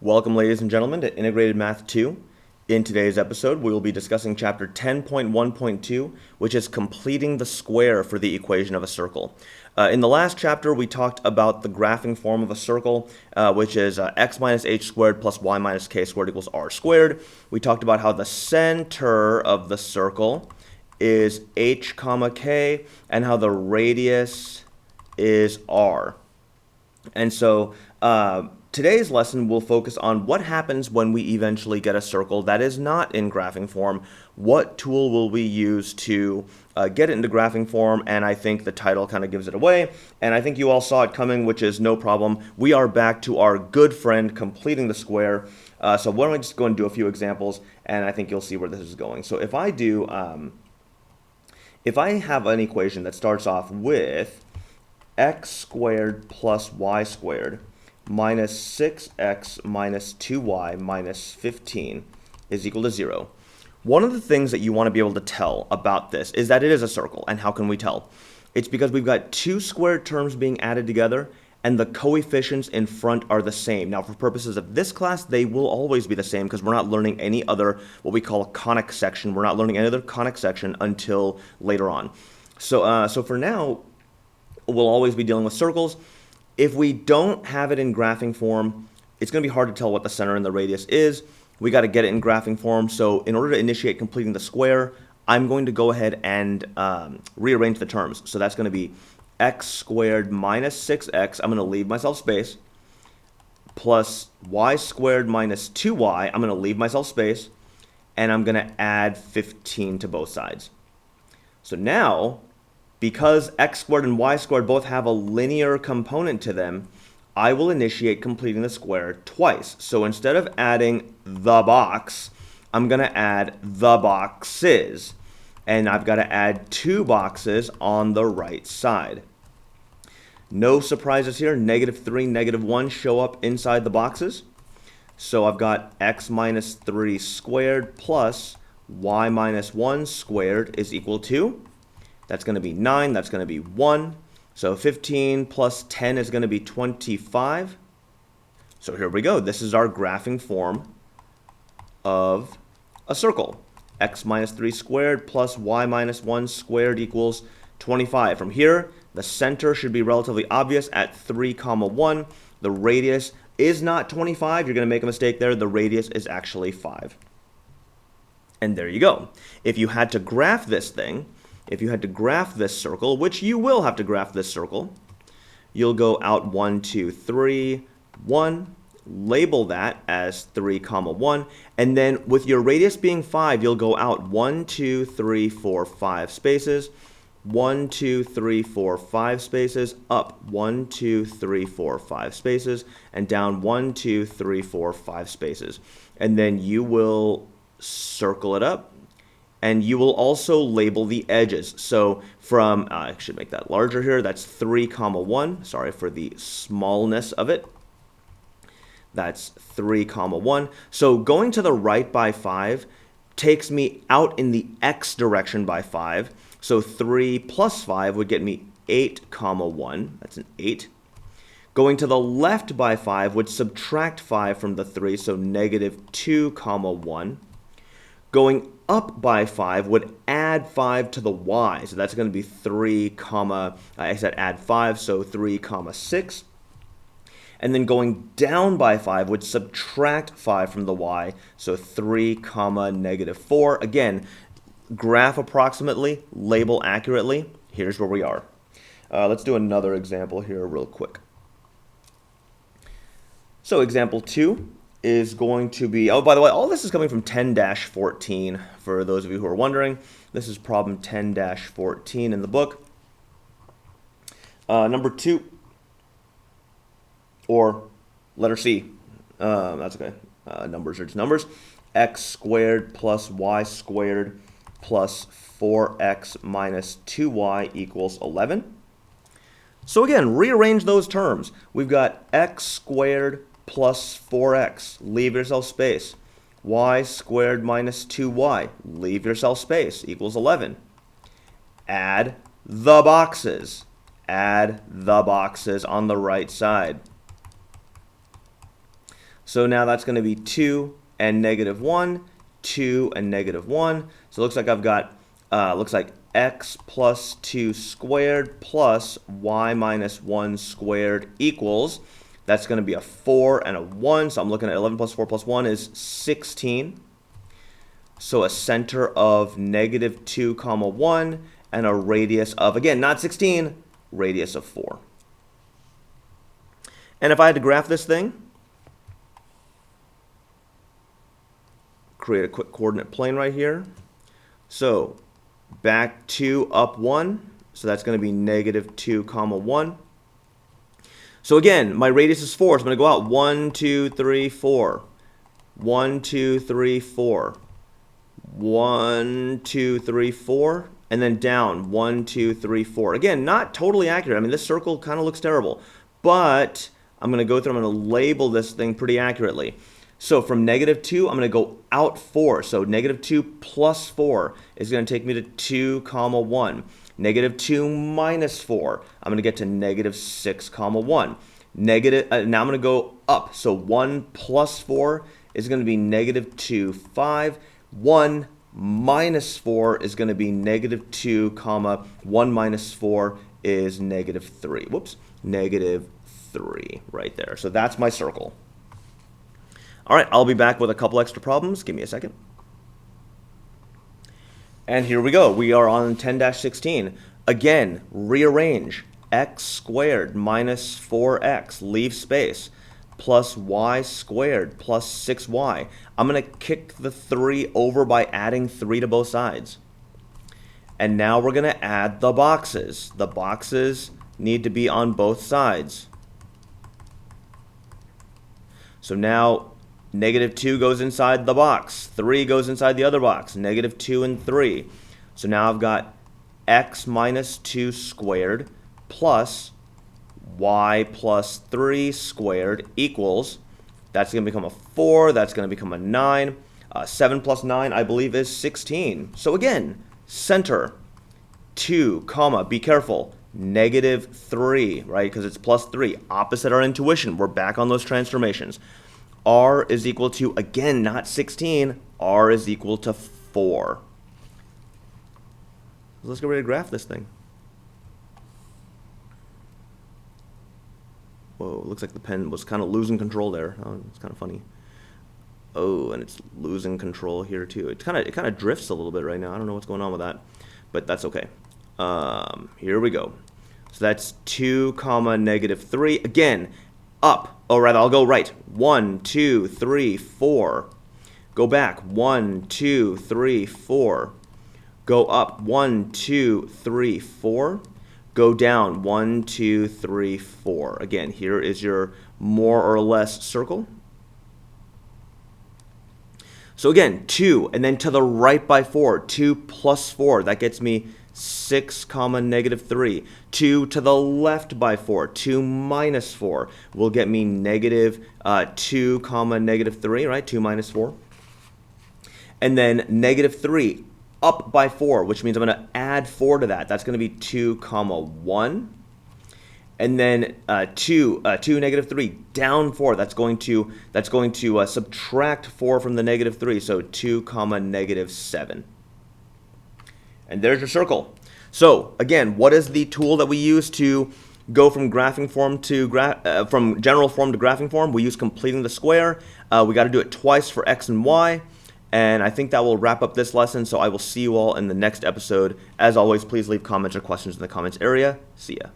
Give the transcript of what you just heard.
Welcome, ladies and gentlemen, to Integrated Math 2. In today's episode, we will be discussing Chapter 10.1.2, which is completing the square for the equation of a circle. In the last chapter, we talked about the graphing form of a circle, which is x minus h squared plus y minus k squared equals r squared. We talked about how the center of the circle is h comma k, and how the radius is r. And so today's lesson will focus on what happens when we eventually get a circle that is not in graphing form. What tool will we use to get it into graphing form? And I think the title kind of gives it away. And I think you all saw it coming, which is no problem. We are back to our good friend completing the square. So why don't I just go and do a few examples, and I think you'll see where this is going. So if I do, if I have an equation that starts off with x squared plus y squared minus 6x minus 2y minus 15 is equal to 0. One of the things that you want to be able to tell about this is that it is a circle. And how can we tell? It's because we've got two squared terms being added together, and the coefficients in front are the same. Now, for purposes of this class, they will always be the same because we're not learning any other, what we call a conic section. We're not learning any other conic section until later on. So for now, we'll always be dealing with circles. If we don't have it in graphing form, it's going to be hard to tell what the center and the radius is. We got to get it in graphing form. So in order to initiate completing the square, I'm going to go ahead and rearrange the terms. So that's going to be x squared minus 6x, I'm going to leave myself space, plus y squared minus 2y, I'm going to leave myself space, and I'm going to add 15 to both sides. So now, because x squared and y squared both have a linear component to them, I will initiate completing the square twice. So instead of adding the box, I'm going to add the boxes. And I've got to add two boxes on the right side. No surprises here. -3, -1 show up inside the boxes. So I've got x minus 3 squared plus y minus 1 squared is equal to, that's going to be 9, that's going to be 1. So 15 plus 10 is going to be 25. So here we go. This is our graphing form of a circle. X minus 3 squared plus y minus 1 squared equals 25. From here, the center should be relatively obvious at 3, 1. The radius is not 25. You're going to make a mistake there. The radius is actually 5. And there you go. If you had to graph this thing, if you had to graph this circle, which you will have to graph this circle, you'll go out 1, 2, 3, 1. Label that as 3, 1, and then with your radius being 5, you'll go out 1, 2, 3, 4, 5 spaces, 1, 2, 3, 4, 5 spaces, up 1, 2, 3, 4, 5 spaces, and down 1, 2, 3, 4, 5 spaces. And then you will circle it up, and you will also label the edges. So from, I should make that larger here, that's 3, 1, sorry for the smallness of it. That's 3, 1. So going to the right by 5 takes me out in the x direction by 5. So 3 plus 5 would get me 8, 1. That's an 8. Going to the left by 5 would subtract 5 from the 3, so -2, 1. Going up by 5 would add 5 to the y. So that's going to be 3, I said add 5, so 3, 6. And then going down by 5 would subtract 5 from the y, so 3, -4. Again, graph approximately, label accurately. Here's where we are. Let's do another example here real quick. So example 2 is going to be, oh, by the way, all this is coming from 10-14, for those of you who are wondering. This is problem 10-14 in the book. Number 2. Or letter C, that's okay, numbers are just numbers. X squared plus y squared plus 4x minus 2y equals 11. So again, rearrange those terms. We've got x squared plus 4x, leave yourself space. Y squared minus 2y, leave yourself space, equals 11. Add the boxes. Add the boxes on the right side. So now that's going to be 2 and negative 1, 2 and negative 1. So it looks like I've got, looks like x plus 2 squared plus y minus 1 squared equals, that's going to be a 4 and a 1. So I'm looking at 11 plus 4 plus 1 is 16. So a center of negative 2 comma 1 and a radius of, again, not 16, radius of 4. And if I had to graph this thing, create a quick coordinate plane right here. So back 2, up 1. So that's going to be negative 2 comma 1. So again, my radius is 4. So I'm going to go out 1, 2, 3, 4. 1, 2, 3, 4. 1, 2, 3, 4. And then down 1, 2, 3, 4. Again, not totally accurate. I mean, this circle kind of looks terrible. But I'm going to go through, I'm going to label this thing pretty accurately. So from negative 2, I'm going to go out 4. So negative 2 plus 4 is going to take me to 2 comma 1. Negative 2 minus 4, I'm going to get to negative 6 comma 1. Negative, now I'm going to go up. So 1 plus 4 is going to be negative 2, 5. 1 minus 4 is going to be negative 2 comma 1 minus 4 is negative 3. Whoops, negative 3 right there. So that's my circle. All right, I'll be back with a couple extra problems. Give me a second. And here we go. We are on 10-16. Again, rearrange. X squared minus 4x, leave space, plus y squared plus 6y. I'm going to kick the 3 over by adding 3 to both sides. And now we're going to add the boxes. The boxes need to be on both sides. So now negative 2 goes inside the box. 3 goes inside the other box. Negative 2 and 3. So now I've got x minus 2 squared plus y plus 3 squared equals, that's going to become a 4. That's going to become a 9. 7 plus 9, I believe, is 16. So again, center, 2, comma, be careful, negative 3, right? Because it's plus 3. Opposite our intuition. We're back on those transformations. R is equal to, again, not 16. R is equal to 4. Let's get ready to graph this thing. Whoa, looks like the pen was kind of losing control there. Oh, it's kind of funny. Oh, and it's losing control here too. It kind of drifts a little bit right now. I don't know what's going on with that, but that's okay. Here we go. So that's 2 comma negative 3. Again, up. Oh, rather, I'll go right. 1, 2, 3, 4. Go back. 1, 2, 3, 4. Go up. 1, 2, 3, 4. Go down. 1, 2, 3, 4. Again, here is your more or less circle. So again, 2, and then to the right by 4. 2 plus 4. That gets me 6 comma negative 3. 2 to the left by 4. 2 minus 4 will get me negative 2 comma negative 3, right? 2 minus 4. And then negative 3 up by 4, which means I'm going to add 4 to that. That's going to be 2 comma 1. And then 2 negative 3 down 4. That's going to subtract 4 from the negative 3. So 2 comma negative 7. And there's your circle. So again, what is the tool that we use to go from graphing form to from general form to graphing form? We use completing the square. We got to do it twice for x and y. And I think that will wrap up this lesson. So I will see you all in the next episode. As always, please leave comments or questions in the comments area. See ya.